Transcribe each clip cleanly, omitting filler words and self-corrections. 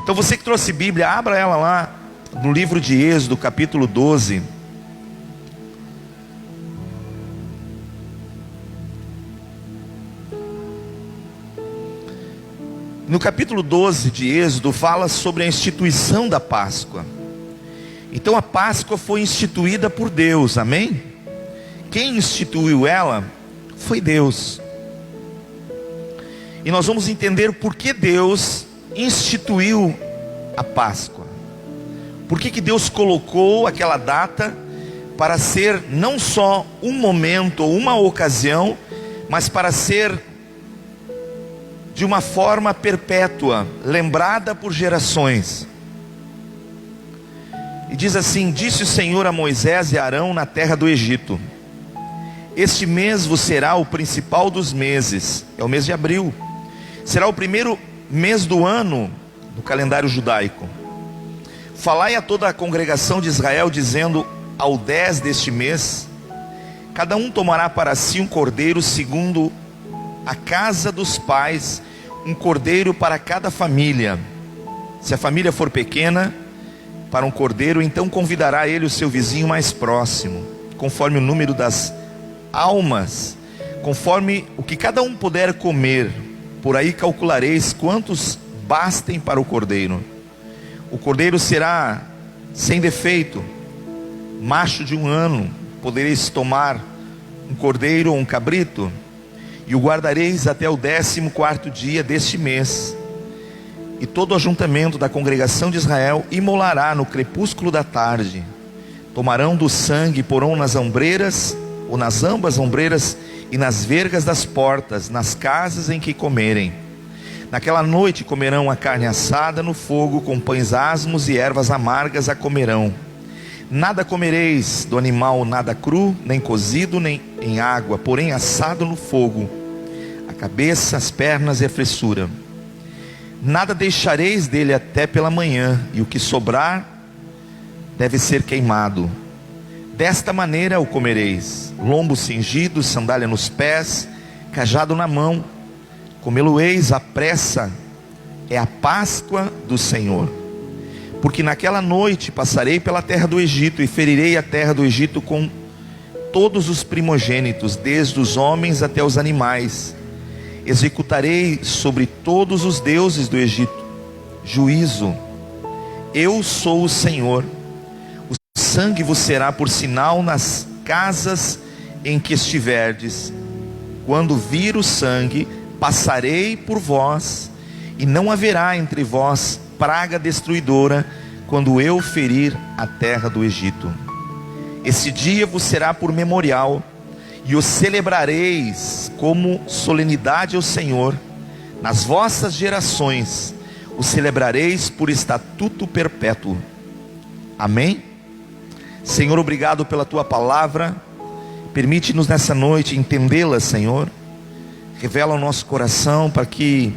Então você que trouxe Bíblia, abra ela lá no livro de Êxodo, capítulo 12. No capítulo 12 de Êxodo fala sobre a instituição da Páscoa. Então a Páscoa foi instituída por Deus, amém? Quem instituiu ela foi Deus. E nós vamos entender por que Deus instituiu a Páscoa. Por que Deus colocou aquela data para ser não só um momento ou uma ocasião, mas para ser de uma forma perpétua, lembrada por gerações. E diz assim: disse o Senhor a Moisés e a Arão na terra do Egito: este mês vos será o principal dos meses, é o mês de abril, será o primeiro mês do ano no calendário judaico. Falai a toda a congregação de Israel, dizendo: ao 10 deste mês, cada um tomará para si um cordeiro segundo a casa dos pais, um cordeiro para cada família. Se a família for pequena, para um cordeiro, então convidará ele o seu vizinho mais próximo, conforme o número das almas, conforme o que cada um puder comer. Por aí calculareis quantos bastem para o cordeiro. O cordeiro será sem defeito, macho de 1 ano. Podereis tomar um cordeiro ou um cabrito, e o guardareis até o 14º dia deste mês. E todo o ajuntamento da congregação de Israel imolará no crepúsculo da tarde. Tomarão do sangue e porão nas ombreiras, ou nas ambas ombreiras, e nas vergas das portas, nas casas em que comerem. Naquela noite comerão a carne assada no fogo, com pães asmos e ervas amargas a comerão. Nada comereis do animal, nada cru, nem cozido, nem em água, porém assado no fogo, a cabeça, as pernas e a fressura. Nada deixareis dele até pela manhã, e o que sobrar deve ser queimado. Desta maneira o comereis: lombo cingido, sandália nos pés, cajado na mão. Comê-lo-eis à pressa, é a Páscoa do Senhor. Porque naquela noite passarei pela terra do Egito, e ferirei a terra do Egito com todos os primogênitos, desde os homens até os animais. Executarei sobre todos os deuses do Egito juízo. Eu sou o Senhor. O sangue vos será por sinal nas casas em que estiverdes. Quando vir o sangue, passarei por vós, e não haverá entre vós praga destruidora, quando eu ferir a terra do Egito. Esse dia vos será por memorial, e o celebrareis como solenidade ao Senhor. Nas vossas gerações o celebrareis por estatuto perpétuo. Amém? Senhor, obrigado pela tua palavra. Permite-nos nessa noite entendê-la, Senhor. Revela o nosso coração para que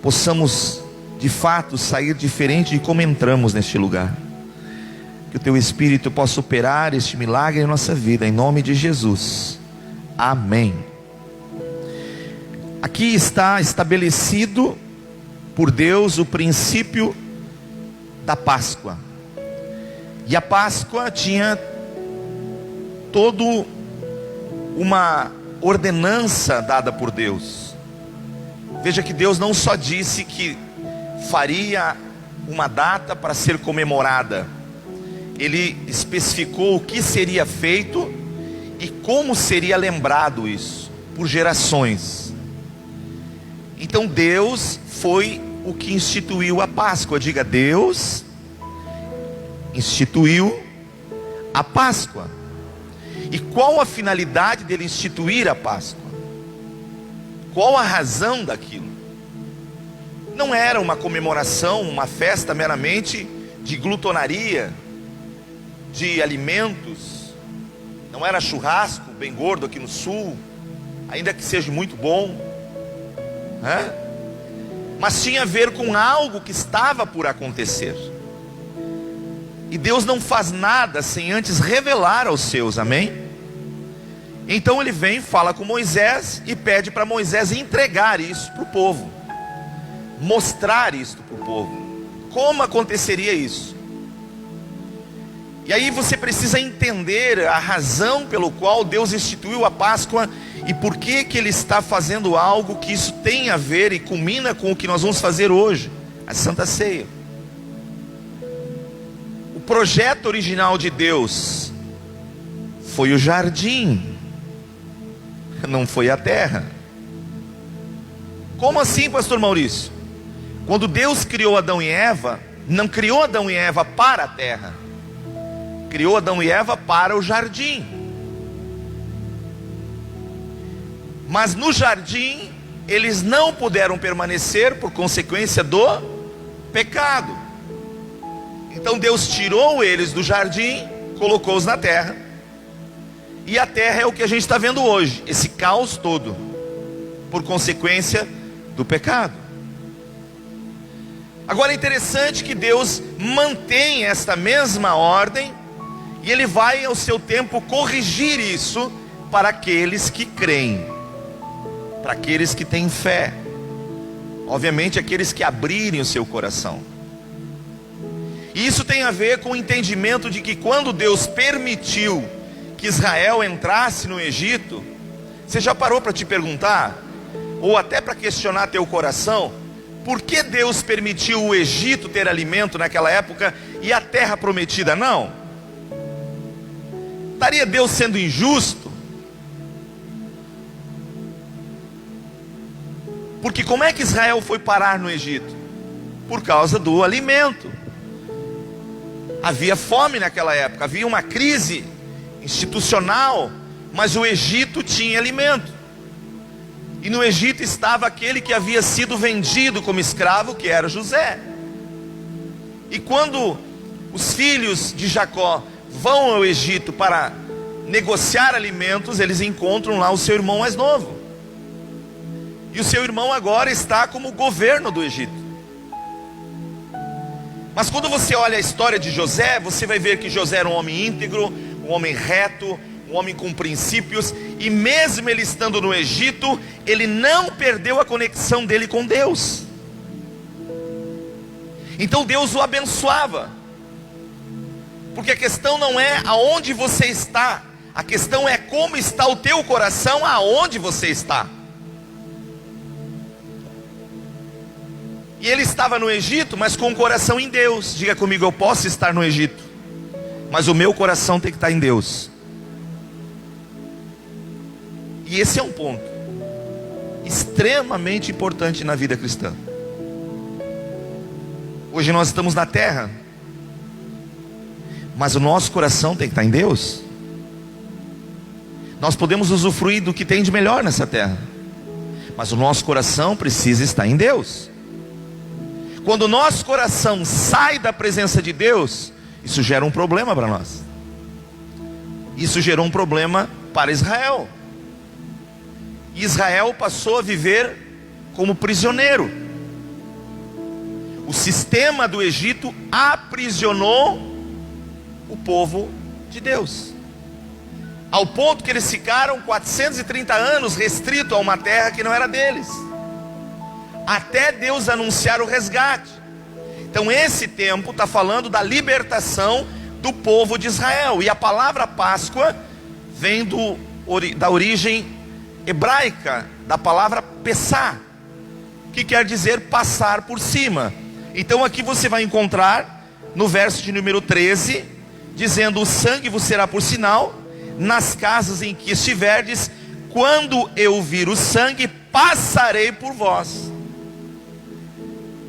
possamos de fato sair diferente de como entramos neste lugar. Que o teu Espírito possa operar este milagre em nossa vida, em nome de Jesus. Amém. Aqui está estabelecido por Deus o princípio da Páscoa. E a Páscoa tinha todo uma ordenança dada por Deus. Veja que Deus não só disse que faria uma data para ser comemorada, Ele especificou o que seria feito e como seria lembrado isso, por gerações. Então Deus foi o que instituiu a Páscoa. Diga: Deus instituiu a Páscoa. E qual a finalidade dele instituir a Páscoa? Qual a razão daquilo? Não era uma comemoração, uma festa meramente de glutonaria, de alimentos. Não era churrasco bem gordo aqui no sul, ainda que seja muito bom, mas tinha a ver com algo que estava por acontecer. E Deus não faz nada sem antes revelar aos seus, amém? Então ele vem, fala com Moisés e pede para Moisés entregar isso para o povo, mostrar isso para o povo. Como aconteceria isso? E aí você precisa entender a razão pelo qual Deus instituiu a Páscoa e por que que Ele está fazendo algo que isso tem a ver e culmina com o que nós vamos fazer hoje, a Santa Ceia. O projeto original de Deus foi o jardim, não foi a terra. Como assim, pastor Maurício? Quando Deus criou Adão e Eva, não criou Adão e Eva para a terra, criou Adão e Eva para o jardim. Mas no jardim, eles não puderam permanecer por consequência do pecado. Então Deus tirou eles do jardim, colocou-os na terra. E a terra é o que a gente está vendo hoje, esse caos todo, por consequência do pecado. Agora é interessante que Deus mantém esta mesma ordem, e Ele vai ao seu tempo corrigir isso para aqueles que creem, para aqueles que têm fé, obviamente aqueles que abrirem o seu coração. E isso tem a ver com o entendimento de que quando Deus permitiu que Israel entrasse no Egito, você já parou para te perguntar, ou até para questionar teu coração, por que Deus permitiu o Egito ter alimento naquela época e a terra prometida não? Estaria Deus sendo injusto? Porque como é que Israel foi parar no Egito? Por causa do alimento. Havia fome naquela época, havia uma crise institucional, mas o Egito tinha alimento. E no Egito estava aquele que havia sido vendido como escravo, que era José. E quando os filhos de Jacó vão ao Egito para negociar alimentos, eles encontram lá o seu irmão mais novo. E o seu irmão agora está como governo do Egito. Mas quando você olha a história de José, você vai ver que José era um homem íntegro, um homem reto, um homem com princípios, e mesmo ele estando no Egito, ele não perdeu a conexão dele com Deus. Então Deus o abençoava, porque a questão não é aonde você está, a questão é como está o teu coração aonde você está. E ele estava no Egito, mas com o coração em Deus. Diga comigo, eu posso estar no Egito, mas o meu coração tem que estar em Deus. E esse é um ponto extremamente importante na vida cristã. Hoje nós estamos na terra, mas o nosso coração tem que estar em Deus. Nós podemos usufruir do que tem de melhor nessa terra, mas o nosso coração precisa estar em Deus. Quando o nosso coração sai da presença de Deus, isso gera um problema para nós. Isso gerou um problema para Israel. Israel passou a viver como prisioneiro. O sistema do Egito aprisionou o povo de Deus, ao ponto que eles ficaram 430 anos restritos a uma terra que não era deles, até Deus anunciar o resgate. Então esse tempo está falando da libertação do povo de Israel. E a palavra Páscoa vem da origem hebraica, da palavra Pessá, que quer dizer passar por cima. Então aqui você vai encontrar no verso de número 13, dizendo: o sangue vos será por sinal nas casas em que estiverdes, quando eu vir o sangue, passarei por vós.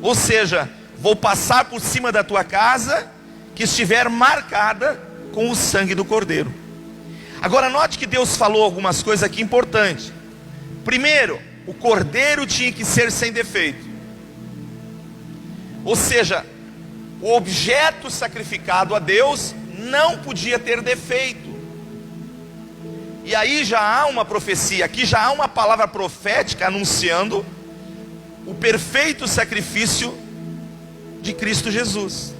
Ou seja, vou passar por cima da tua casa que estiver marcada com o sangue do Cordeiro. Agora note que Deus falou algumas coisas aqui importantes. Primeiro, o Cordeiro tinha que ser sem defeito. Ou seja, o objeto sacrificado a Deus não podia ter defeito. E aí já há uma profecia, aqui já há uma palavra profética anunciando o perfeito sacrifício de Cristo Jesus.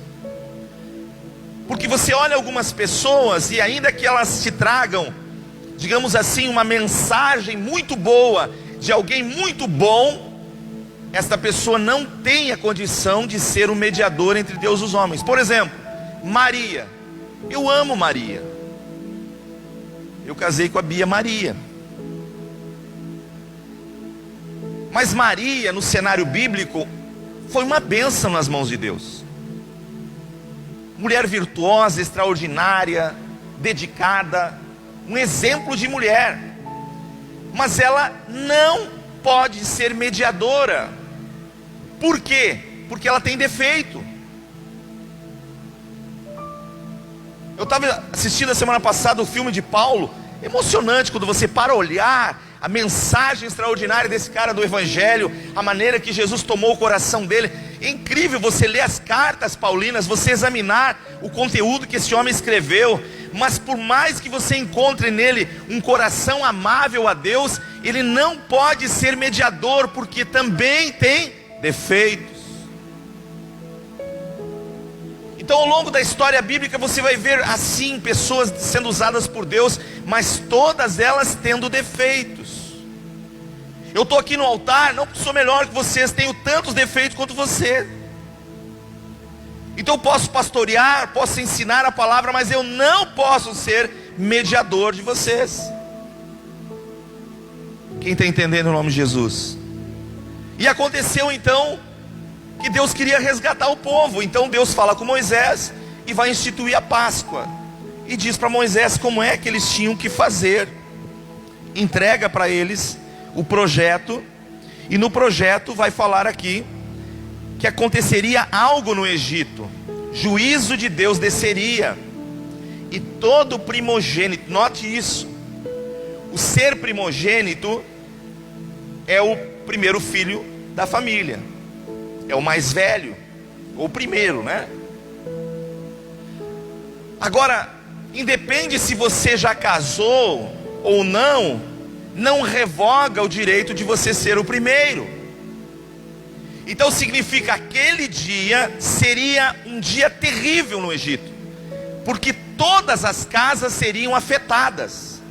Porque você olha algumas pessoas, e ainda que elas te tragam, digamos assim, uma mensagem muito boa, de alguém muito bom, esta pessoa não tem a condição de ser o mediador entre Deus e os homens. Por exemplo, Maria. Eu amo Maria. Eu casei com a Bia Maria. Mas Maria, no cenário bíblico, foi uma bênção nas mãos de Deus. Mulher virtuosa, extraordinária, dedicada, um exemplo de mulher. Mas ela não pode ser mediadora. Por quê? Porque ela tem defeito. Eu estava assistindo a semana passada o filme de Paulo. Emocionante quando você para olhar a mensagem extraordinária desse cara do Evangelho, a maneira que Jesus tomou o coração dele. É incrível você ler as cartas paulinas, você examinar o conteúdo que esse homem escreveu. Mas por mais que você encontre nele um coração amável a Deus, ele não pode ser mediador, porque também tem defeitos. Então, ao longo da história bíblica, você vai ver assim pessoas sendo usadas por Deus, mas todas elas tendo defeitos. Eu estou aqui no altar, não porque sou melhor que vocês, tenho tantos defeitos quanto você. Então eu posso pastorear, posso ensinar a palavra, mas eu não posso ser mediador de vocês. Quem está entendendo o nome de Jesus? E aconteceu então que Deus queria resgatar o povo. Então Deus fala com Moisés e vai instituir a Páscoa. E diz para Moisés como é que eles tinham que fazer. Entrega para eles o projeto. E no projeto vai falar aqui que aconteceria algo no Egito. Juízo de Deus desceria. E todo primogênito, note isso. O ser primogênito é o primeiro filho da família. É o mais velho, ou o primeiro, né? Agora, independe se você já casou ou não, não revoga o direito de você ser o primeiro. Então significa que aquele dia seria um dia terrível no Egito, porque todas as casas seriam afetadas.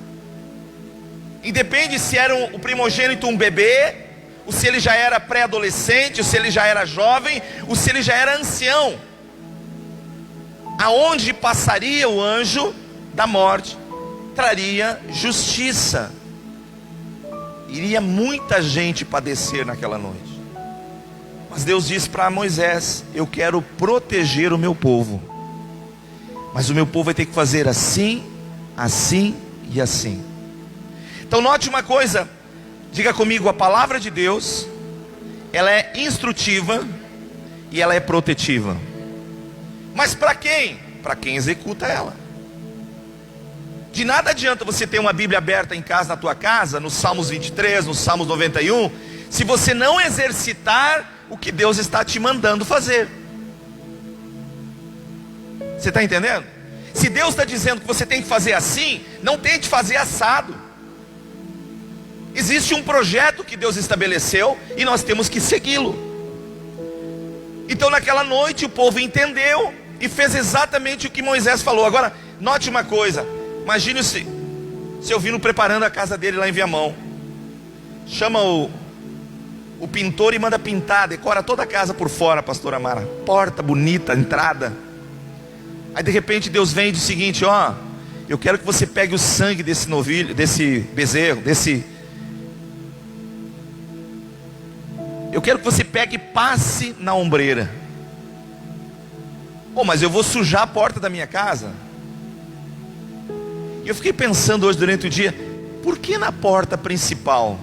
Independe se era o primogênito um bebê, ou se ele já era pré-adolescente, ou se ele já era jovem, ou se ele já era ancião. Aonde passaria o anjo da morte, traria justiça. Iria muita gente padecer naquela noite. Mas Deus disse para Moisés: eu quero proteger o meu povo. Mas o meu povo vai ter que fazer assim, assim e assim. Então note uma coisa. Diga comigo, a palavra de Deus, ela é instrutiva e ela é protetiva. Mas para quem? Para quem executa ela. De nada adianta você ter uma Bíblia aberta em casa, na tua casa, nos Salmos 23, nos Salmos 91, se você não exercitar o que Deus está te mandando fazer. Você está entendendo? Se Deus está dizendo que você tem que fazer assim, não tente fazer assado. Existe um projeto que Deus estabeleceu e nós temos que segui-lo. Então naquela noite o povo entendeu e fez exatamente o que Moisés falou. Agora, note uma coisa. Imagine se eu vindo preparando a casa dele lá em Viamão. Chama o pintor e manda pintar, decora toda a casa por fora, pastora Mara. Porta bonita, entrada. Aí de repente Deus vem e diz o seguinte: ó, eu quero que você pegue o sangue desse novilho, desse bezerro, eu quero que você pegue e passe na ombreira. Oh, mas eu vou sujar a porta da minha casa. E eu fiquei pensando hoje durante o dia, por que na porta principal?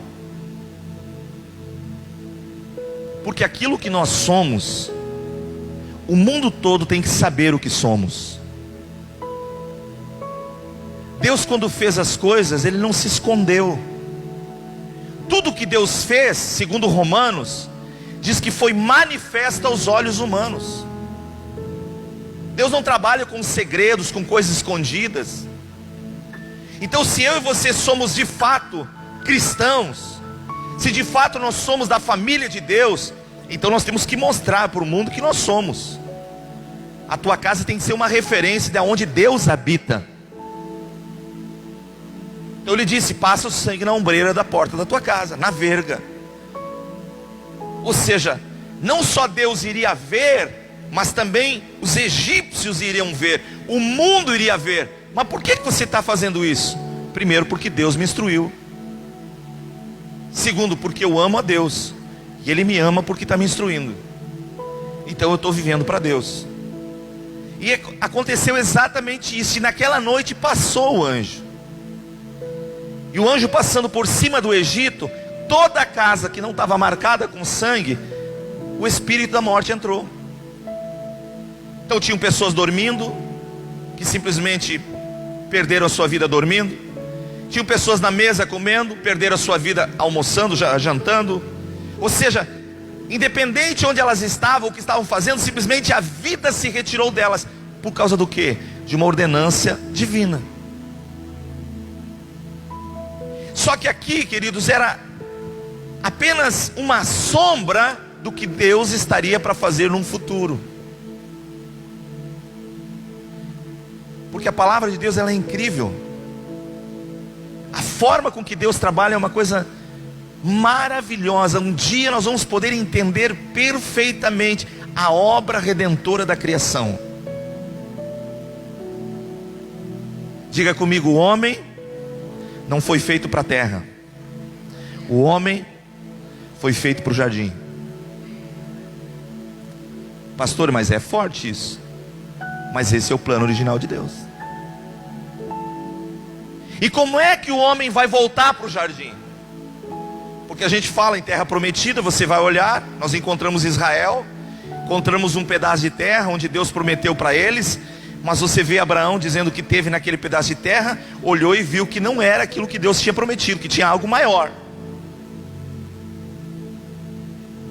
Porque aquilo que nós somos, o mundo todo tem que saber o que somos. Deus, quando fez as coisas, Ele não se escondeu. Tudo que Deus fez, segundo Romanos, diz que foi manifesto aos olhos humanos. Deus não trabalha com segredos, com coisas escondidas. Então se eu e você somos de fato cristãos, se de fato nós somos da família de Deus, então nós temos que mostrar para o mundo que nós somos. A tua casa tem que ser uma referência de onde Deus habita. Eu lhe disse: passa o sangue na ombreira da porta da tua casa, na verga. Ou seja, não só Deus iria ver, mas também os egípcios iriam ver, o mundo iria ver. Mas por que você está fazendo isso? Primeiro, porque Deus me instruiu. Segundo, porque eu amo a Deus, e Ele me ama porque está me instruindo. Então eu estou vivendo para Deus. E aconteceu exatamente isso. E naquela noite passou o anjo. E o anjo passando por cima do Egito, toda a casa que não estava marcada com sangue, o espírito da morte entrou. Então tinham pessoas dormindo, que simplesmente perderam a sua vida dormindo. Tinham pessoas na mesa comendo, perderam a sua vida almoçando, jantando. Ou seja, independente onde elas estavam, o que estavam fazendo, simplesmente a vida se retirou delas. Por causa do quê? De uma ordenância divina. Só que aqui, queridos, era apenas uma sombra do que Deus estaria para fazer num futuro. Porque a palavra de Deus, ela é incrível. A forma com que Deus trabalha é uma coisa maravilhosa. Um dia nós vamos poder entender perfeitamente a obra redentora da criação. Diga comigo: o homem não foi feito para a terra. O homem foi feito para o jardim. Pastor, mas é forte isso. Mas esse é o plano original de Deus. E como é que o homem vai voltar para o jardim? Porque a gente fala em terra prometida, você vai olhar, nós encontramos Israel, encontramos um pedaço de terra onde Deus prometeu para eles, mas você vê Abraão dizendo que teve naquele pedaço de terra, olhou e viu que não era aquilo que Deus tinha prometido, que tinha algo maior.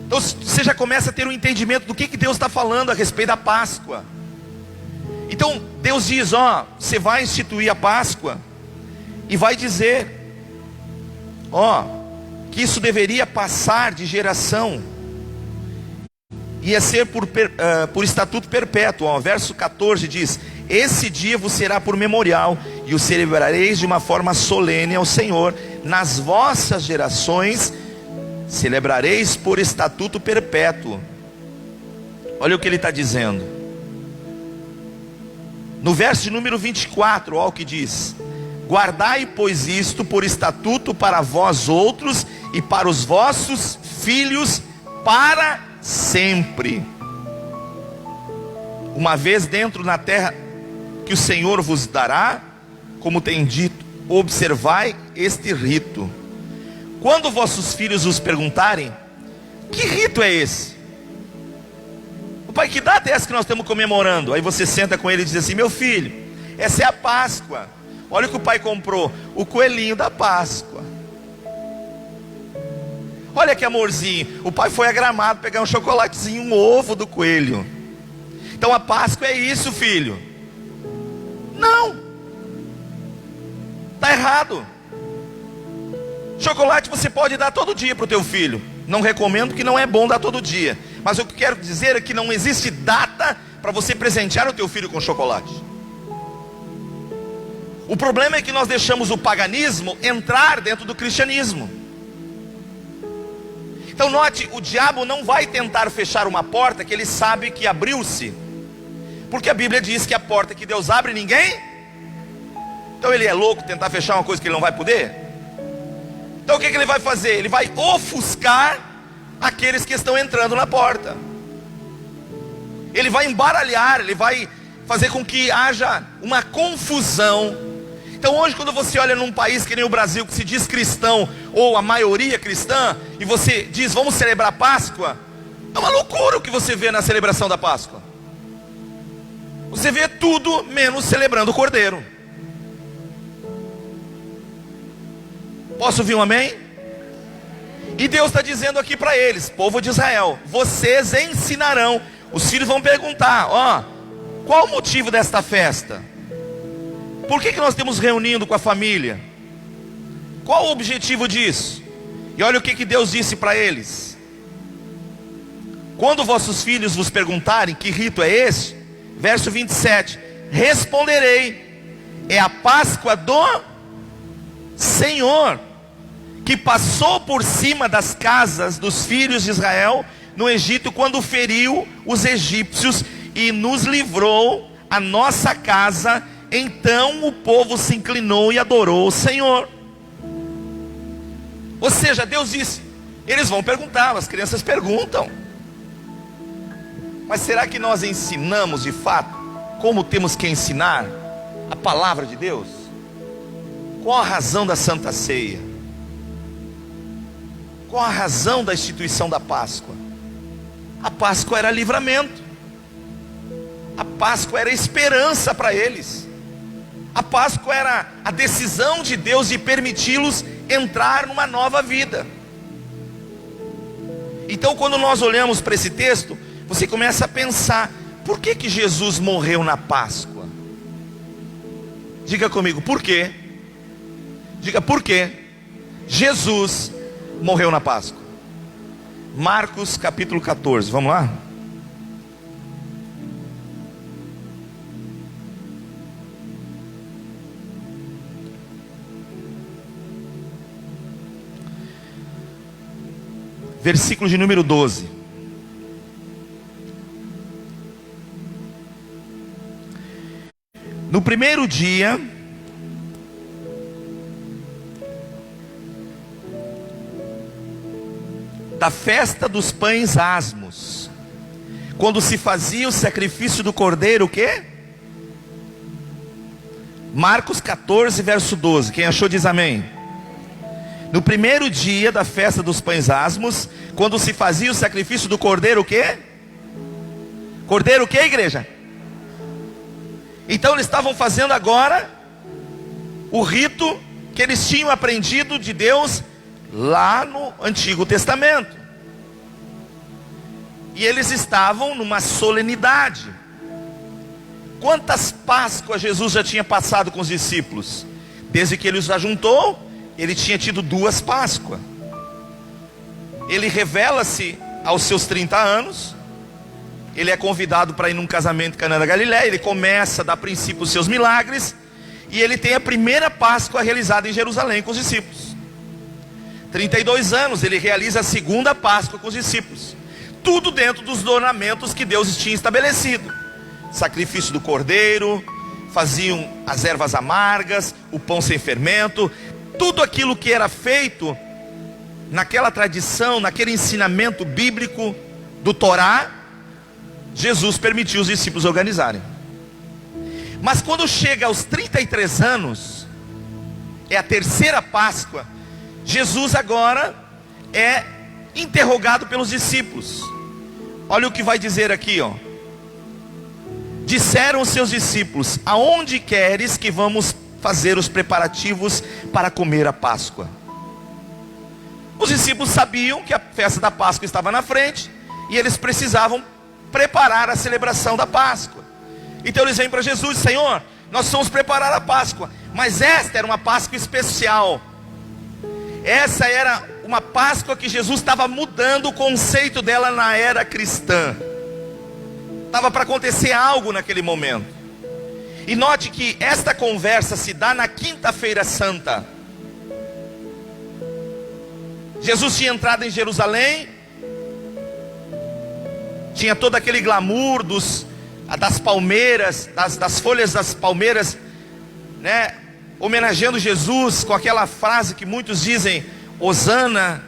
Então você já começa a ter um entendimento do que Deus está falando a respeito da Páscoa. Então Deus diz: você vai instituir a Páscoa, e vai dizer, que isso deveria passar de geração, ia ser por estatuto perpétuo. Verso 14 diz: esse dia vos será por memorial, e o celebrareis de uma forma solene ao Senhor. Nas vossas gerações celebrareis por estatuto perpétuo. Olha o que ele está dizendo. No verso de número 24, olha o que diz: guardai, pois, isto por estatuto para vós outros e para os vossos filhos para sempre. Uma vez dentro na terra que o Senhor vos dará, como tem dito, observai este rito. Quando vossos filhos vos perguntarem: que rito é esse? O pai, que data é essa que nós estamos comemorando? Aí você senta com ele e diz assim: meu filho, essa é a Páscoa. Olha o que o pai comprou: o coelhinho da Páscoa. Olha que amorzinho, o pai foi a Gramado pegar um chocolatezinho, um ovo do coelho. Então a Páscoa é isso, filho. Não, está errado. Chocolate você pode dar todo dia para o teu filho. Não recomendo, que não é bom dar todo dia. Mas o que eu quero dizer é que não existe data para você presentear o teu filho com chocolate. O problema é que nós deixamos o paganismo entrar dentro do cristianismo. Então note, o diabo não vai tentar fechar uma porta que ele sabe que abriu-se. Porque a Bíblia diz que a porta que Deus abre, ninguém. Então ele é louco tentar fechar uma coisa que ele não vai poder? Então o que ele vai fazer? Ele vai ofuscar aqueles que estão entrando na porta. Ele vai embaralhar, ele vai fazer com que haja uma confusão. Então hoje, quando você olha num país que nem o Brasil, que se diz cristão, ou a maioria cristã, e você diz: vamos celebrar a Páscoa, é uma loucura o que você vê na celebração da Páscoa. Você vê tudo menos celebrando o Cordeiro. Posso ouvir um amém? E Deus está dizendo aqui para eles, povo de Israel: vocês ensinarão. Os filhos vão perguntar: qual o motivo desta festa? Por que nós estamos reunindo com a família? Qual o objetivo disso? E olha o que Deus disse para eles: quando vossos filhos vos perguntarem que rito é esse, verso 27, responderei: é a Páscoa do Senhor, que passou por cima das casas dos filhos de Israel no Egito, quando feriu os egípcios e nos livrou a nossa casa. Então o povo se inclinou e adorou o Senhor. Ou seja, Deus disse, eles vão perguntar, as crianças perguntam, mas será que nós ensinamos de fato como temos que ensinar a palavra de Deus? Qual a razão da Santa Ceia? Qual a razão da instituição da Páscoa? A Páscoa era livramento. A Páscoa era esperança para eles. A Páscoa era a decisão de Deus de permiti-los entrar numa nova vida. Então, quando nós olhamos para esse texto, você começa a pensar, por que Jesus morreu na Páscoa? Diga comigo, por quê? Diga, por quê Jesus morreu na Páscoa? Marcos capítulo 14, vamos lá? Versículo de número 12. No primeiro dia da festa dos pães asmos, quando se fazia o sacrifício do cordeiro, o quê? Marcos 14, verso 12. Quem achou diz amém. No primeiro dia da festa dos pães asmos, quando se fazia o sacrifício do cordeiro, o quê? Cordeiro o quê, igreja? Então eles estavam fazendo agora o rito que eles tinham aprendido de Deus lá no Antigo Testamento. E eles estavam numa solenidade. Quantas Páscoas Jesus já tinha passado com os discípulos? Desde que ele os ajuntou, ele tinha tido 2 Páscoas. Ele revela-se aos seus 30 anos. Ele é convidado para ir num casamento em Caná da Galileia. Ele começa a dar princípio aos seus milagres. E ele tem a primeira Páscoa realizada em Jerusalém com os discípulos. 32 anos ele realiza a segunda Páscoa com os discípulos. Tudo dentro dos ornamentos que Deus tinha estabelecido. Sacrifício do cordeiro, faziam as ervas amargas, o pão sem fermento. Tudo aquilo que era feito naquela tradição, naquele ensinamento bíblico do Torá, Jesus permitiu os discípulos organizarem. Mas quando chega aos 33 anos, é a terceira Páscoa, Jesus agora é interrogado pelos discípulos. Olha o que vai dizer aqui, ó. Disseram os seus discípulos: aonde queres que vamos fazer os preparativos para comer a Páscoa? Os discípulos sabiam que a festa da Páscoa estava na frente e eles precisavam preparar a celebração da Páscoa. Então eles vêm para Jesus e dizem: Senhor, nós vamos preparar a Páscoa, mas esta era uma Páscoa especial. Essa era uma Páscoa que Jesus estava mudando o conceito dela na era cristã. Estava para acontecer algo naquele momento. E note que esta conversa se dá na quinta-feira santa. Jesus tinha entrado em Jerusalém, tinha todo aquele glamour das palmeiras, das folhas das palmeiras, né, homenageando Jesus com aquela frase que muitos dizem: Hosana,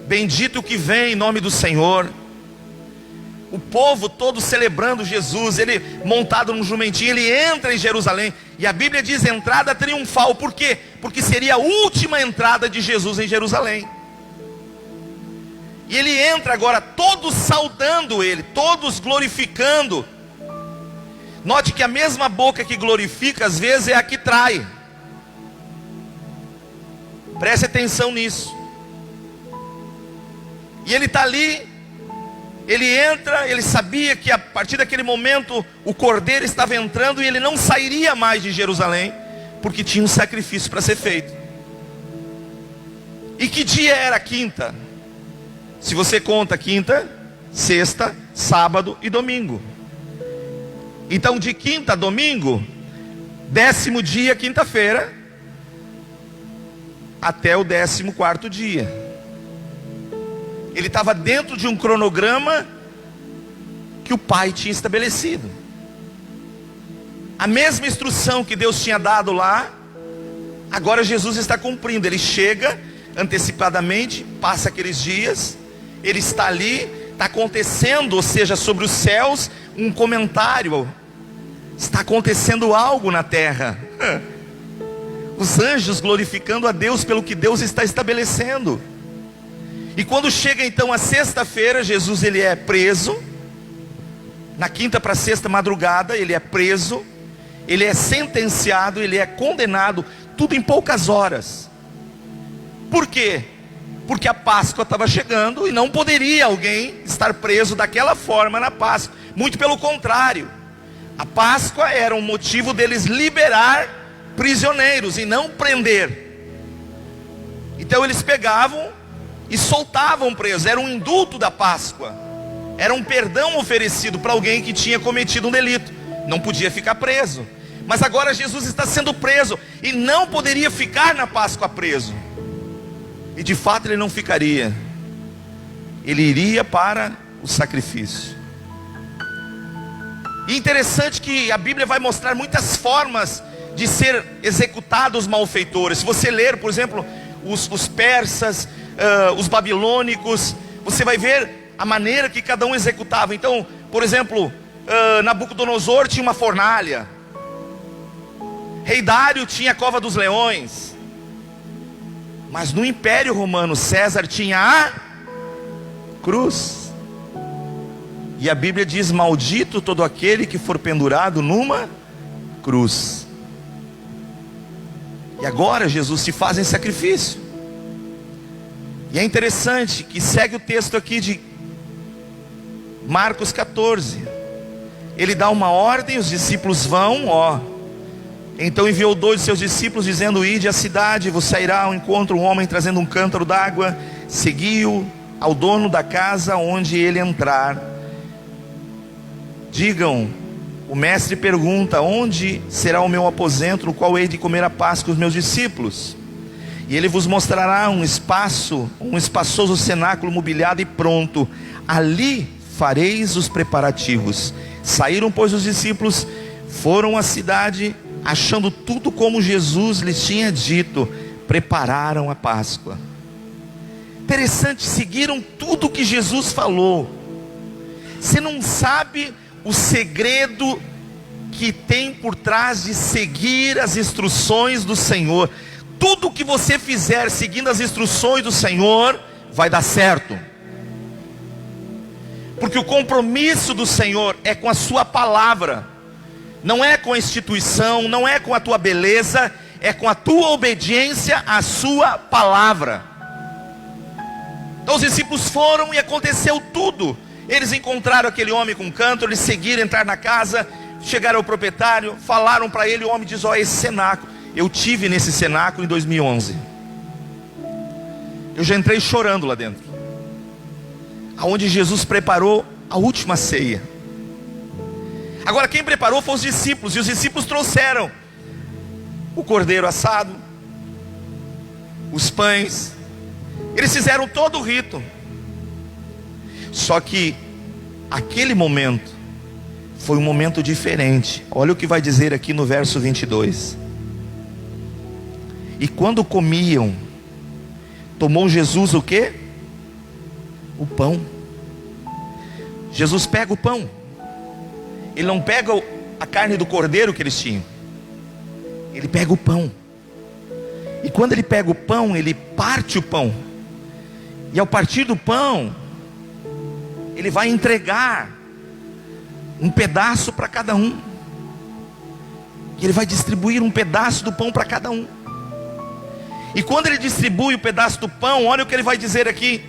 bendito o que vem em nome do Senhor. O povo todo celebrando Jesus, ele montado num jumentinho, ele entra em Jerusalém, e a Bíblia diz entrada triunfal. Por quê? Porque seria a última entrada de Jesus em Jerusalém. E ele entra agora, todos saudando ele, todos glorificando. Note que a mesma boca que glorifica, às vezes é a que trai. Preste atenção nisso. E ele está ali, ele entra, ele sabia que a partir daquele momento o cordeiro estava entrando e ele não sairia mais de Jerusalém, porque tinha um sacrifício para ser feito. E que dia era a quinta? Se você conta quinta, sexta, sábado e domingo. Então de quinta a domingo, 10º dia, quinta-feira, até o 14º dia. Ele estava dentro de um cronograma que o Pai tinha estabelecido. A mesma instrução que Deus tinha dado lá, agora Jesus está cumprindo. Ele chega antecipadamente, passa aqueles dias, ele está ali, está acontecendo, ou seja, sobre os céus, um comentário. Está acontecendo algo na terra. Os anjos glorificando a Deus pelo que Deus está estabelecendo. E quando chega então a sexta-feira, Jesus ele é preso. Na quinta para sexta madrugada, ele é preso. Ele é sentenciado, ele é condenado, tudo em poucas horas. Por quê? Porque a Páscoa estava chegando e não poderia alguém estar preso daquela forma na Páscoa. Muito pelo contrário. A Páscoa era um motivo deles liberar prisioneiros e não prender. Então eles pegavam e soltavam presos. Era um indulto da Páscoa. Era um perdão oferecido para alguém que tinha cometido um delito. Não podia ficar preso. Mas agora Jesus está sendo preso e não poderia ficar na Páscoa preso. E de fato ele não ficaria. Ele iria para o sacrifício. E interessante que a Bíblia vai mostrar muitas formas de ser executados os malfeitores. Se você ler, por exemplo, os persas, os babilônicos, você vai ver a maneira que cada um executava. Então, por exemplo, Nabucodonosor tinha uma fornalha. Rei Dário tinha a cova dos leões. Mas no Império Romano, César tinha a cruz. E a Bíblia diz: maldito todo aquele que for pendurado numa cruz. E agora Jesus se faz em sacrifício. E é interessante que segue o texto aqui de Marcos 14. Ele dá uma ordem, os discípulos vão, Então enviou 2 de seus discípulos, dizendo: ide à cidade, vos sairá ao encontro um homem trazendo um cântaro d'água. Seguiu ao dono da casa onde ele entrar. Digam, o mestre pergunta: onde será o meu aposento, no qual hei de comer a Páscoa com os meus discípulos? E ele vos mostrará um espaçoso cenáculo mobiliado e pronto. Ali fareis os preparativos. Saíram, pois, os discípulos, foram à cidade, achando tudo como Jesus lhes tinha dito, prepararam a Páscoa. Interessante, seguiram tudo que Jesus falou. Você não sabe o segredo que tem por trás de seguir as instruções do Senhor. Tudo que você fizer seguindo as instruções do Senhor, vai dar certo. Porque o compromisso do Senhor é com a sua palavra. Não é com a instituição, não é com a tua beleza, é com a tua obediência à sua palavra. Então os discípulos foram e aconteceu tudo. Eles encontraram aquele homem com cântaro, eles seguiram, entrar na casa, chegaram ao proprietário, falaram para ele, o homem diz: esse cenáculo, eu tive nesse cenáculo em 2011. Eu já entrei chorando lá dentro. Aonde Jesus preparou a última ceia. Agora quem preparou foram os discípulos. E os discípulos trouxeram o cordeiro assado, os pães. Eles fizeram todo o rito. Só que aquele momento foi um momento diferente. Olha o que vai dizer aqui no verso 22. E quando comiam, tomou Jesus o quê? O pão. Jesus pega o pão. Ele não pega a carne do cordeiro que eles tinham. Ele pega o pão. E quando ele pega o pão, ele parte o pão. E ao partir do pão, ele vai entregar um pedaço para cada um. E ele vai distribuir um pedaço do pão para cada um. E quando ele distribui o pedaço do pão, olha o que ele vai dizer aqui.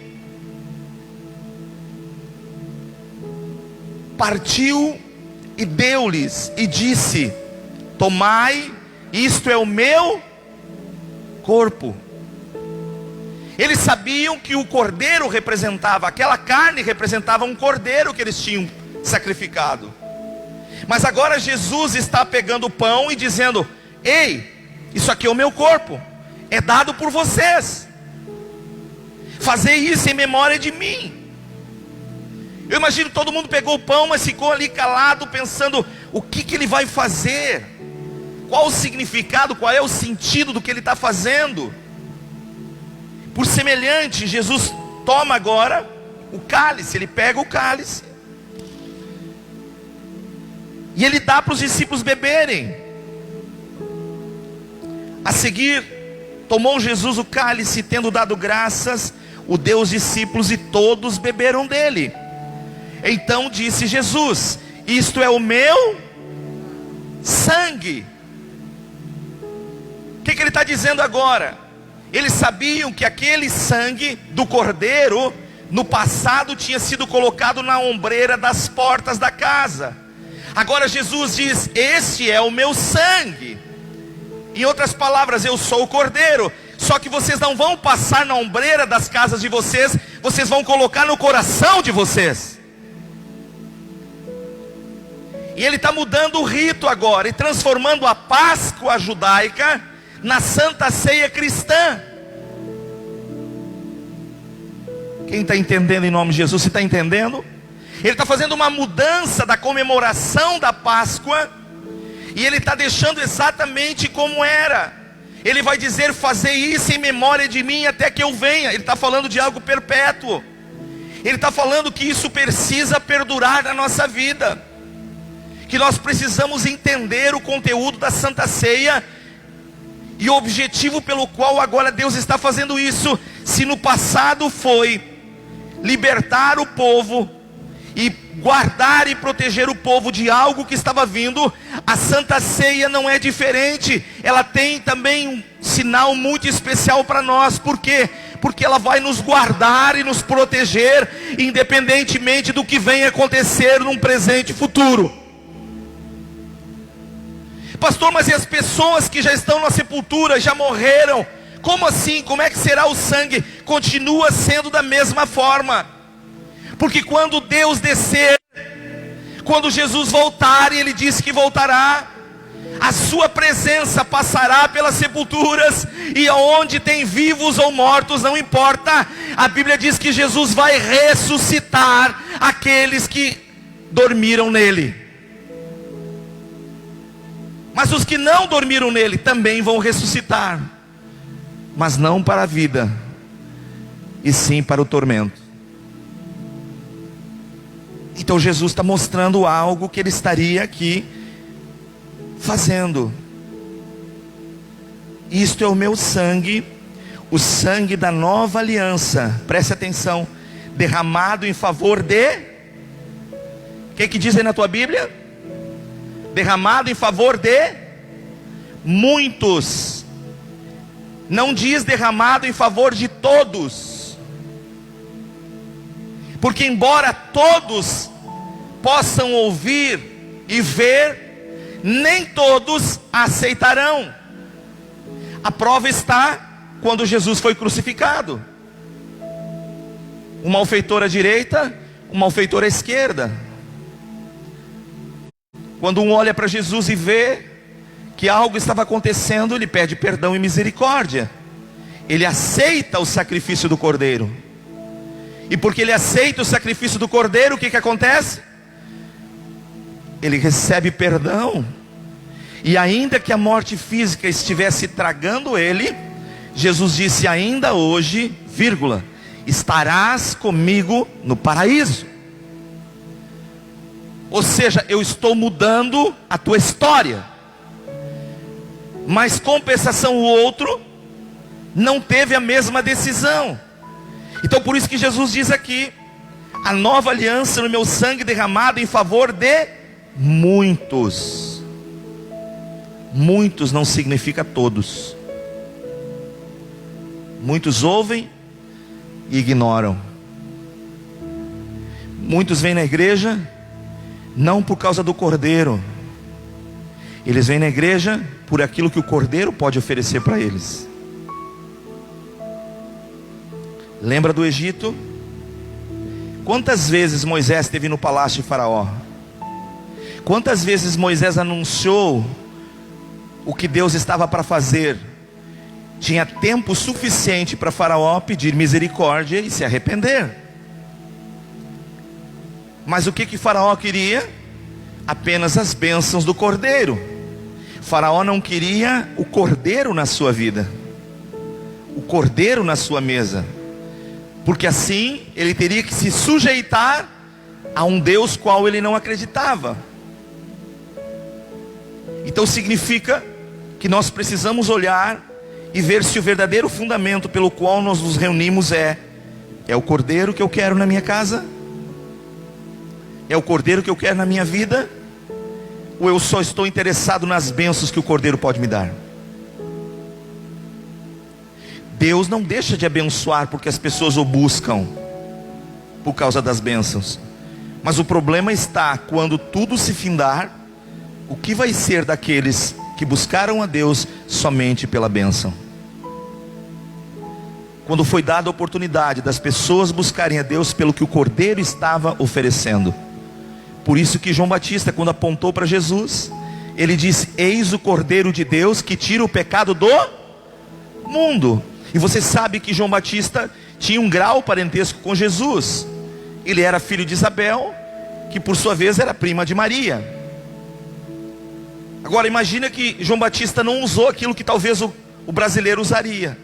Partiu e deu-lhes e disse: tomai, isto é o meu corpo. Eles sabiam que o cordeiro representava, aquela carne representava um cordeiro que eles tinham sacrificado. Mas agora Jesus está pegando o pão e dizendo: ei, isso aqui é o meu corpo. é dado por vocês. Fazer isso em memória de mim. Eu imagino todo mundo pegou o pão, mas ficou ali calado, pensando, o que ele vai fazer? Qual o significado, qual é o sentido do que ele está fazendo? Por semelhante, Jesus toma agora o cálice, ele pega o cálice, e ele dá para os discípulos beberem. A seguir, tomou Jesus o cálice, tendo dado graças, o deu aos discípulos, e todos beberam dele. Então disse Jesus: isto é o meu sangue. O que ele está dizendo agora? Eles sabiam que aquele sangue do cordeiro, no passado, tinha sido colocado na ombreira das portas da casa. Agora Jesus diz: este é o meu sangue. Em outras palavras, eu sou o cordeiro. Só que vocês não vão passar na ombreira das casas de vocês, vocês vão colocar no coração de vocês. E ele está mudando o rito agora, e transformando a Páscoa judaica na Santa Ceia cristã. Quem está entendendo em nome de Jesus? Você está entendendo? Ele está fazendo uma mudança da comemoração da Páscoa, e ele está deixando exatamente como era. Ele vai dizer: fazer isso em memória de mim até que eu venha. Ele está falando de algo perpétuo. Ele está falando que isso precisa perdurar na nossa vida, que nós precisamos entender o conteúdo da Santa Ceia, e o objetivo pelo qual agora Deus está fazendo isso. Se no passado foi libertar o povo, e guardar e proteger o povo de algo que estava vindo, a Santa Ceia não é diferente. Ela tem também um sinal muito especial para nós. Por quê? Porque ela vai nos guardar e nos proteger, independentemente do que venha acontecer num presente futuro. Pastor, mas e as pessoas que já estão na sepultura, já morreram? Como assim? Como é que será o sangue? Continua sendo da mesma forma. Porque quando Deus descer, quando Jesus voltar, e Ele disse que voltará, a sua presença passará pelas sepulturas, e onde tem vivos ou mortos, não importa. A Bíblia diz que Jesus vai ressuscitar aqueles que dormiram nele. Mas os que não dormiram nele também vão ressuscitar, mas não para a vida, e sim para o tormento. Então Jesus está mostrando algo que ele estaria aqui fazendo. Isto é o meu sangue, o sangue da nova aliança. Preste atenção. Derramado em favor de... O que diz aí na tua Bíblia? Derramado em favor de muitos. Não diz derramado em favor de todos. Porque embora todos possam ouvir e ver, nem todos aceitarão. A prova está quando Jesus foi crucificado. Um malfeitor à direita, um malfeitor à esquerda. Quando um olha para Jesus e vê que algo estava acontecendo, ele pede perdão e misericórdia. Ele aceita o sacrifício do cordeiro. E porque ele aceita o sacrifício do cordeiro, o que acontece? Ele recebe perdão. E ainda que a morte física estivesse tragando ele, Jesus disse: ainda hoje, vírgula, estarás comigo no paraíso. Ou seja, eu estou mudando a tua história. Mas compensação, o outro não teve a mesma decisão. Então por isso que Jesus diz aqui: a nova aliança no meu sangue derramado em favor de muitos. Muitos não significa todos. Muitos ouvem e ignoram. Muitos vêm na igreja não por causa do cordeiro. Eles vêm na igreja por aquilo que o cordeiro pode oferecer para eles. Lembra do Egito? Quantas vezes Moisés esteve no palácio de Faraó? Quantas vezes Moisés anunciou o que Deus estava para fazer? tinha tempo suficiente para Faraó pedir misericórdia e se arrepender. Mas o que Faraó queria? Apenas as bênçãos do cordeiro. Faraó não queria o cordeiro na sua vida, o cordeiro na sua mesa, porque assim ele teria que se sujeitar a um Deus qual ele não acreditava. Então significa que nós precisamos olhar e ver se o verdadeiro fundamento pelo qual nós nos reunimos é o cordeiro que eu quero na minha casa? É o cordeiro que eu quero na minha vida? Ou eu só estou interessado nas bênçãos que o cordeiro pode me dar? Deus não deixa de abençoar porque as pessoas o buscam por causa das bênçãos. Mas o problema está quando tudo se findar, o que vai ser daqueles que buscaram a Deus somente pela bênção? Quando foi dada a oportunidade das pessoas buscarem a Deus pelo que o cordeiro estava oferecendo. Por isso que João Batista, quando apontou para Jesus, ele disse: eis o Cordeiro de Deus que tira o pecado do mundo. E você sabe que João Batista tinha um grau parentesco com Jesus. Ele era filho de Isabel, que por sua vez era prima de Maria. Agora imagina que João Batista não usou aquilo que talvez o brasileiro usaria.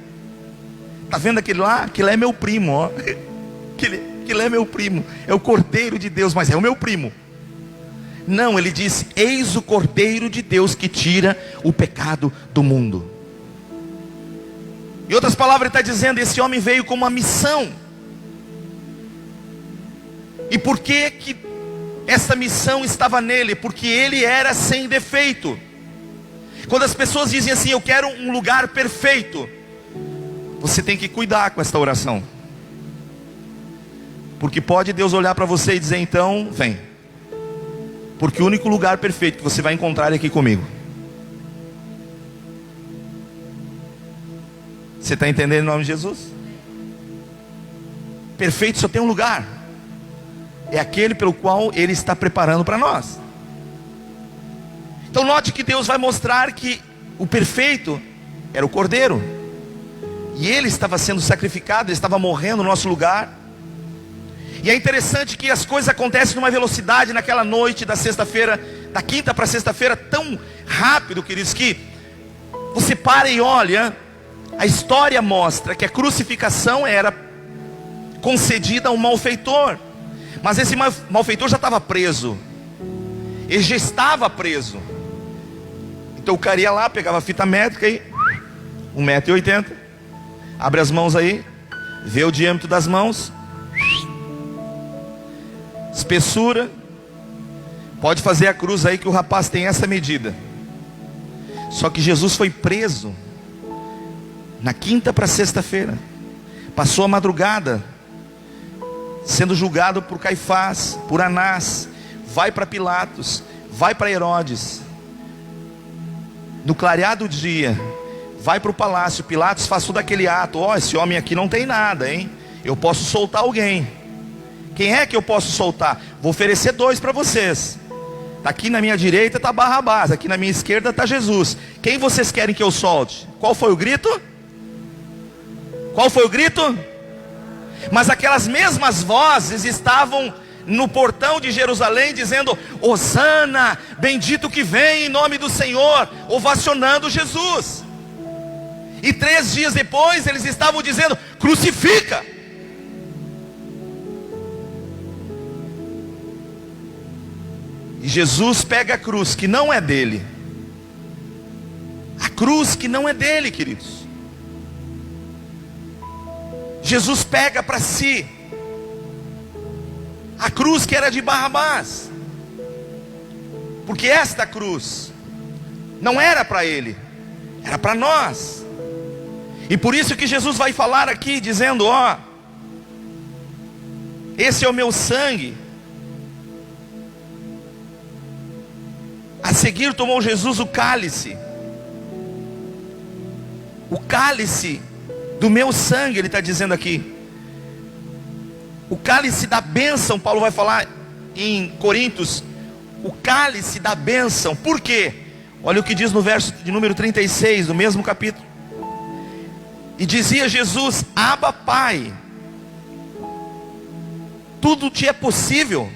Está vendo aquele lá? Aquele é meu primo, ó. Aquele é meu primo. É o Cordeiro de Deus, mas é o meu primo. Não, ele disse: eis o Cordeiro de Deus que tira o pecado do mundo. Em outras palavras, ele está dizendo: esse homem veio com uma missão. E por que essa missão estava nele? Porque ele era sem defeito. Quando as pessoas dizem assim: eu quero um lugar perfeito, você tem que cuidar com esta oração. Porque pode Deus olhar para você e dizer: então, vem. Porque o único lugar perfeito que você vai encontrar é aqui comigo. Você está entendendo em nome de Jesus? Perfeito só tem um lugar. É aquele pelo qual Ele está preparando para nós. Então note que Deus vai mostrar que o perfeito era o Cordeiro. E Ele estava sendo sacrificado, Ele estava morrendo no nosso lugar. E é interessante que as coisas acontecem numa velocidade naquela noite da sexta-feira, da quinta para sexta-feira, tão rápido, queridos, que você para e olha. A história mostra que a crucificação era concedida a um malfeitor. Mas esse malfeitor já estava preso. Ele já estava preso. Então o cara ia lá, pegava a fita métrica aí, 1,80 m. Abre as mãos aí, vê o diâmetro das mãos, espessura. Pode fazer a cruz aí que o rapaz tem essa medida. Só que Jesus foi preso na quinta para sexta-feira. Passou a madrugada sendo julgado por Caifás, por Anás. Vai para Pilatos, vai para Herodes. No clarear do dia, vai para o palácio. Pilatos faz todo aquele ato: ó, esse homem aqui não tem nada, hein? Eu posso soltar alguém. Quem é que eu posso soltar? Vou oferecer 2 para vocês. Aqui na minha direita está Barrabás, aqui na minha esquerda está Jesus. Quem vocês querem que eu solte? Qual foi o grito? Qual foi o grito? Mas aquelas mesmas vozes estavam no portão de Jerusalém dizendo: Hosana, bendito que vem em nome do Senhor, ovacionando Jesus. E 3 dias depois eles estavam dizendo: crucifica. E Jesus pega a cruz que não é dele. A cruz que não é dele, queridos. Jesus pega para si a cruz que era de Barrabás. Porque esta cruz não era para ele, era para nós. E por isso que Jesus vai falar aqui dizendo: ó, esse é o meu sangue. A seguir tomou Jesus o cálice do meu sangue, ele está dizendo aqui. O cálice da bênção, Paulo vai falar em Coríntios, o cálice da bênção. Por quê? Olha o que diz no verso de número 36, do mesmo capítulo. E dizia Jesus: Abba, Pai, tudo te é possível,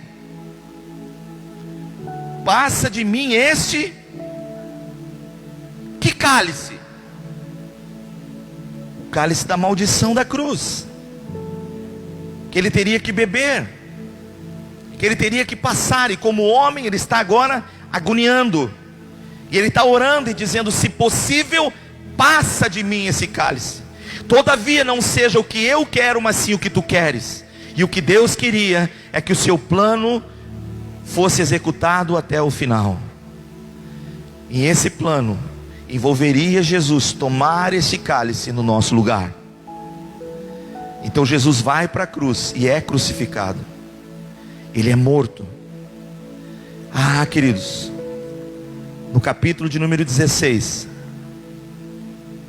passa de mim este, que cálice? O cálice da maldição da cruz, que ele teria que beber, que ele teria que passar. E como homem ele está agora agoniando, e ele está orando e dizendo: se possível, passa de mim esse cálice, todavia não seja o que eu quero, mas sim o que tu queres. E o que Deus queria é que o seu plano fosse executado até o final. E esse plano envolveria Jesus tomar esse cálice no nosso lugar. Então Jesus vai para a cruz e é crucificado. Ele é morto. Ah, queridos, no capítulo de número 16,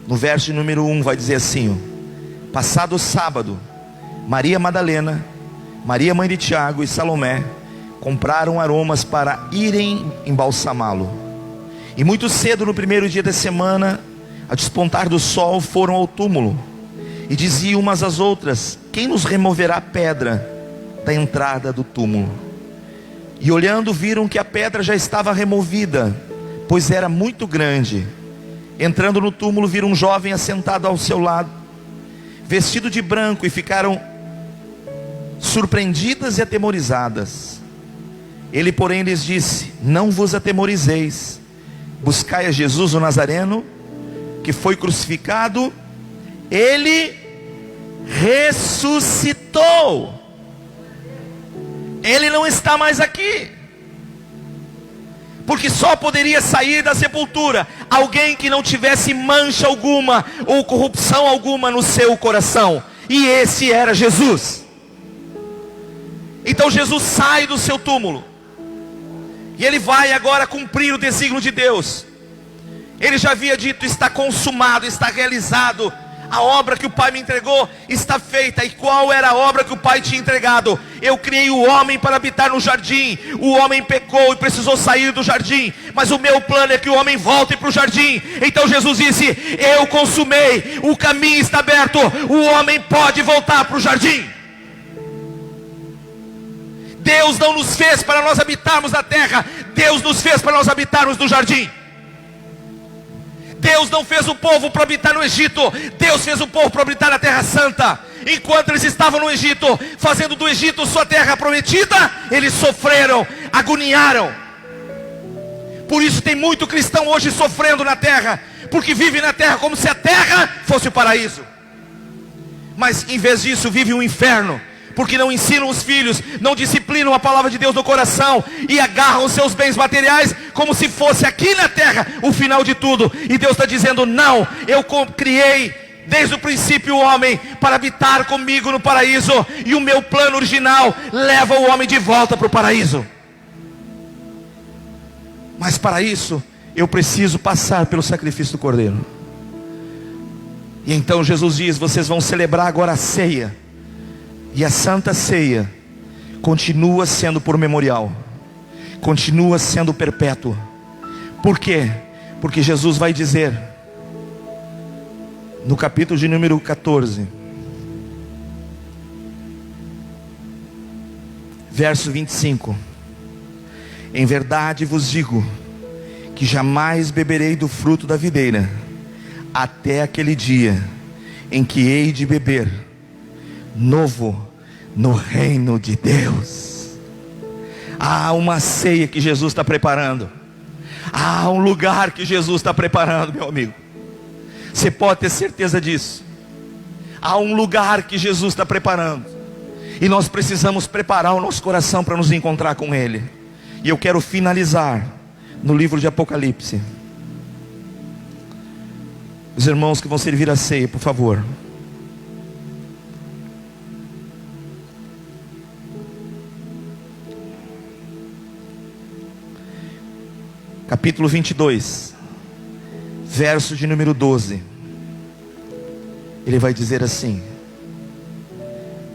no verso de número 1, vai dizer assim, ó: passado o sábado, Maria Madalena, Maria mãe de Tiago e Salomé compraram aromas para irem embalsamá-lo. E muito cedo no primeiro dia da semana, a despontar do sol, foram ao túmulo e diziam umas às outras: quem nos removerá a pedra da entrada do túmulo? E olhando, viram que a pedra já estava removida, pois era muito grande. Entrando no túmulo, viram um jovem assentado ao seu lado, vestido de branco, e ficaram surpreendidas e atemorizadas. Ele, porém, lhes disse: não vos atemorizeis, buscai a Jesus o Nazareno, que foi crucificado. Ele ressuscitou. Ele não está mais aqui. Porque só poderia sair da sepultura alguém que não tivesse mancha alguma ou corrupção alguma no seu coração. E esse era Jesus. Então Jesus sai do seu túmulo, e ele vai agora cumprir o desígnio de Deus. Ele já havia dito: está consumado, está realizado. A obra que o Pai me entregou está feita. E qual era a obra que o Pai tinha entregado? Eu criei o homem para habitar no jardim. O homem pecou e precisou sair do jardim, mas o meu plano é que o homem volte para o jardim. Então Jesus disse: eu consumei, o caminho está aberto, o homem pode voltar para o jardim. Deus não nos fez para nós habitarmos na terra, Deus nos fez para nós habitarmos no jardim. Deus não fez o povo para habitar no Egito, Deus fez o povo para habitar na Terra Santa. Enquanto eles estavam no Egito, fazendo do Egito sua terra prometida, eles sofreram, agoniaram. Por isso tem muito cristão hoje sofrendo na terra, porque vive na terra como se a terra fosse o paraíso. Mas em vez disso vive um inferno, porque não ensinam os filhos, não disciplinam a palavra de Deus no coração, e agarram os seus bens materiais como se fosse aqui na terra o final de tudo. E Deus está dizendo: não, eu criei desde o princípio o homem para habitar comigo no paraíso, e o meu plano original leva o homem de volta para o paraíso. Mas para isso eu preciso passar pelo sacrifício do Cordeiro. E então Jesus diz: vocês vão celebrar agora a ceia. E a Santa Ceia continua sendo por memorial, continua sendo perpétua. Por quê? Porque Jesus vai dizer, no capítulo de número 14, verso 25: em verdade vos digo, que jamais beberei do fruto da videira, até aquele dia em que hei de beber novo no reino de Deus. Há uma ceia que Jesus está preparando, há um lugar que Jesus está preparando, meu amigo. Você pode ter certeza disso. Há um lugar que Jesus está preparando, e nós precisamos preparar o nosso coração para nos encontrar com Ele. E eu quero finalizar no livro de Apocalipse. Os irmãos que vão servir a ceia, por favor. Capítulo 22, verso de número 12. Ele vai dizer assim: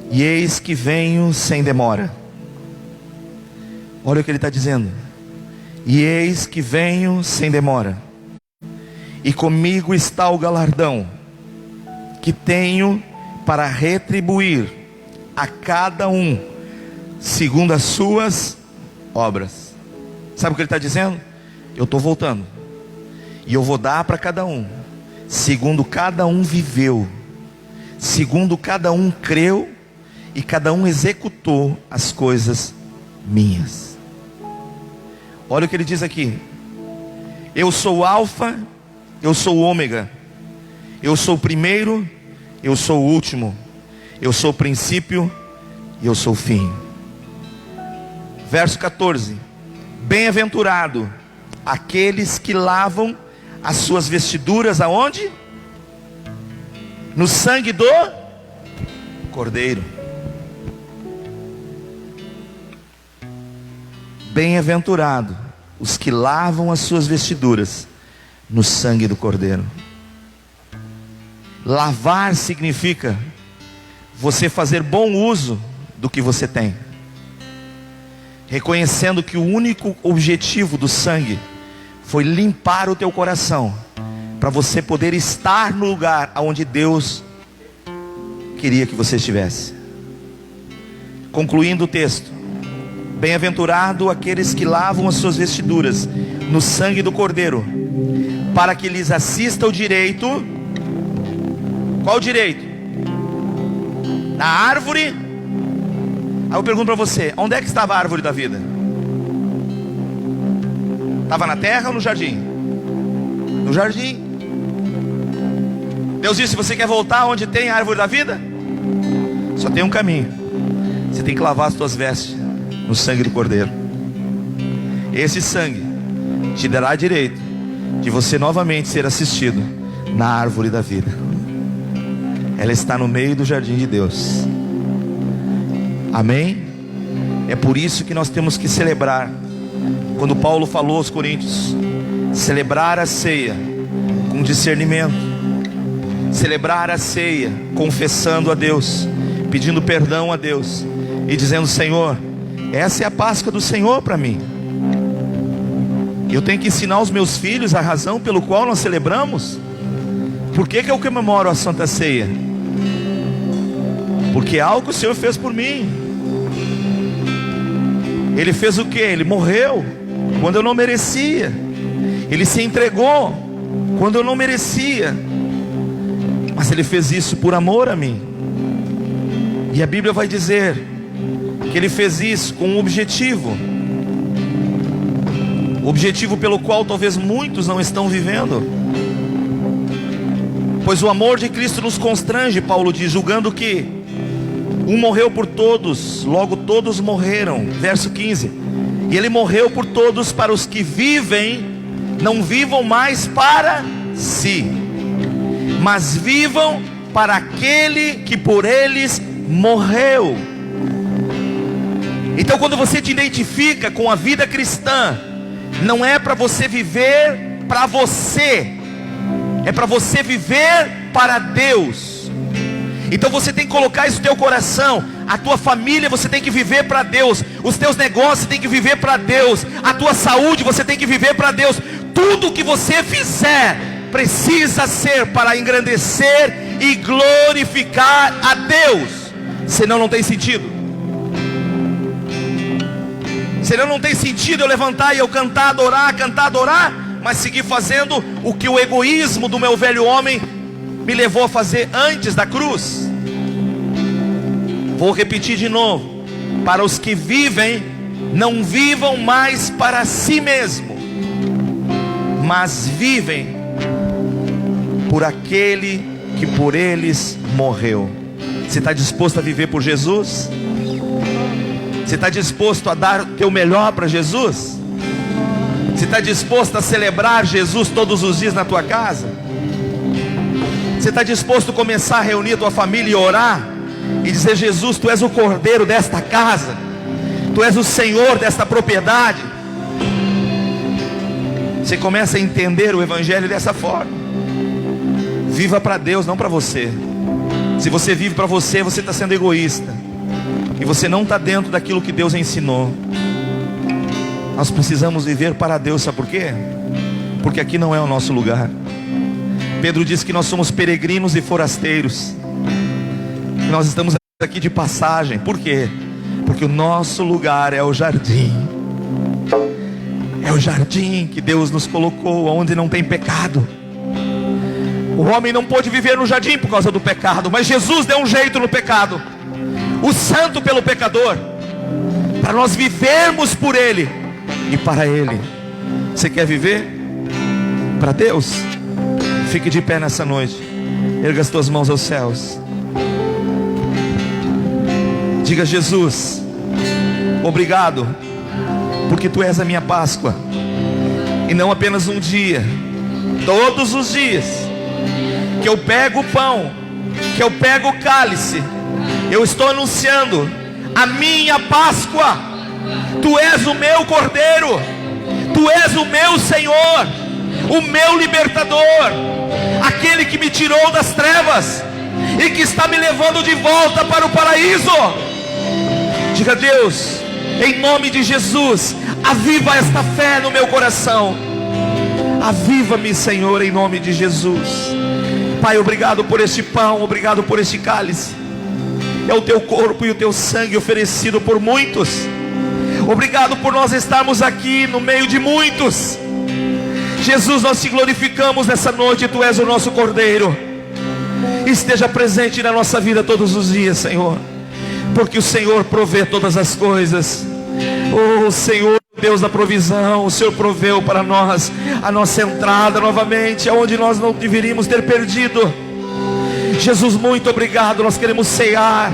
e eis que venho sem demora. Olha o que ele está dizendo: e eis que venho sem demora, e comigo está o galardão, que tenho para retribuir a cada um segundo as suas obras. Sabe o que ele está dizendo? Eu estou voltando, e eu vou dar para cada um, segundo cada um viveu, segundo cada um creu, e cada um executou as coisas minhas. Olha o que ele diz aqui: eu sou o alfa, eu sou o ômega, eu sou o primeiro, eu sou o último, eu sou o princípio e eu sou o fim. Verso 14: bem-aventurado aqueles que lavam as suas vestiduras aonde? No sangue do Cordeiro. Bem-aventurado os que lavam as suas vestiduras no sangue do Cordeiro. Lavar significa você fazer bom uso do que você tem, reconhecendo que o único objetivo do sangue foi limpar o teu coração, para você poder estar no lugar onde Deus queria que você estivesse. Concluindo o texto: bem-aventurado aqueles que lavam as suas vestiduras no sangue do Cordeiro, para que lhes assista o direito. Qual o direito? Na árvore. Aí eu pergunto para você: onde é que estava a árvore da vida? Estava na terra ou no jardim? No jardim. Deus disse: se você quer voltar onde tem a árvore da vida, só tem um caminho. Você tem que lavar as suas vestes no sangue do Cordeiro. Esse sangue te dará direito de você novamente ser assistido na árvore da vida. Ela está no meio do jardim de Deus. Amém? É por isso que nós temos que celebrar. Quando Paulo falou aos Coríntios, celebrar a ceia com discernimento, celebrar a ceia confessando a Deus, pedindo perdão a Deus e dizendo: Senhor, essa é a Páscoa do Senhor para mim. Eu tenho que ensinar aos meus filhos a razão pelo qual nós celebramos. Por que eu comemoro a Santa Ceia? Porque é algo que o Senhor fez por mim. Ele fez o que? Ele morreu quando eu não merecia. Ele se entregou quando eu não merecia. Mas Ele fez isso por amor a mim. E a Bíblia vai dizer que Ele fez isso com um objetivo. O objetivo pelo qual talvez muitos não estão vivendo. Pois o amor de Cristo nos constrange, Paulo diz, julgando que um morreu por todos, logo todos morreram. Verso 15: e Ele morreu por todos, para os que vivem, não vivam mais para si, mas vivam para aquele que por eles morreu. Então quando você te identifica com a vida cristã, não é para você viver para você, é para você viver para Deus. Então você tem que colocar isso no teu coração. A tua família você tem que viver para Deus. Os teus negócios você tem que viver para Deus. A tua saúde você tem que viver para Deus. Tudo que você fizer precisa ser para engrandecer e glorificar a Deus. Senão não tem sentido. Senão não tem sentido eu levantar e eu cantar, adorar, mas seguir fazendo o que o egoísmo do meu velho homem me levou a fazer antes da cruz. Vou repetir de novo: para os que vivem, não vivam mais para si mesmo, mas vivem por aquele que por eles morreu. Você está disposto a viver por Jesus? Você está disposto a dar o teu melhor para Jesus? Você está disposto a celebrar Jesus todos os dias na tua casa? Você está disposto a começar a reunir a tua família e orar? E dizer: Jesus, Tu és o Cordeiro desta casa, Tu és o Senhor desta propriedade. Você começa a entender o Evangelho dessa forma. Viva para Deus, não para você. Se você vive para você, você está sendo egoísta. E você não está dentro daquilo que Deus ensinou. Nós precisamos viver para Deus, sabe por quê? Porque aqui não é o nosso lugar. Pedro diz que nós somos peregrinos e forasteiros, que nós estamos aqui de passagem. Por quê? Porque o nosso lugar é o jardim. É o jardim que Deus nos colocou, onde não tem pecado. O homem não pôde viver no jardim por causa do pecado, mas Jesus deu um jeito no pecado, o santo pelo pecador, para nós vivermos por Ele e para Ele. Você quer viver para Deus? Fique de pé nessa noite, erga as tuas mãos aos céus, diga: Jesus, obrigado, porque Tu és a minha Páscoa, e não apenas um dia, todos os dias que eu pego o pão, que eu pego o cálice, eu estou anunciando a minha Páscoa. Tu és o meu Cordeiro, Tu és o meu Senhor, o meu libertador, aquele que me tirou das trevas e que está me levando de volta para o paraíso. Diga: Deus, em nome de Jesus, aviva esta fé no meu coração. Aviva-me, Senhor, em nome de Jesus. Pai, obrigado por este pão, obrigado por este cálice. É o Teu corpo e o Teu sangue oferecido por muitos. Obrigado por nós estarmos aqui no meio de muitos. Jesus, nós Te glorificamos nessa noite. Tu és o nosso Cordeiro. Esteja presente na nossa vida todos os dias, Senhor, porque o Senhor provê todas as coisas. Oh Senhor, Deus da provisão, o Senhor proveu para nós a nossa entrada novamente aonde nós não deveríamos ter perdido. Jesus, muito obrigado. Nós queremos cear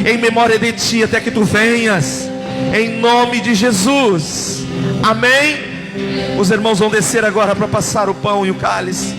em memória de Ti até que Tu venhas, em nome de Jesus, amém. Os irmãos vão descer agora para passar o pão e o cálice.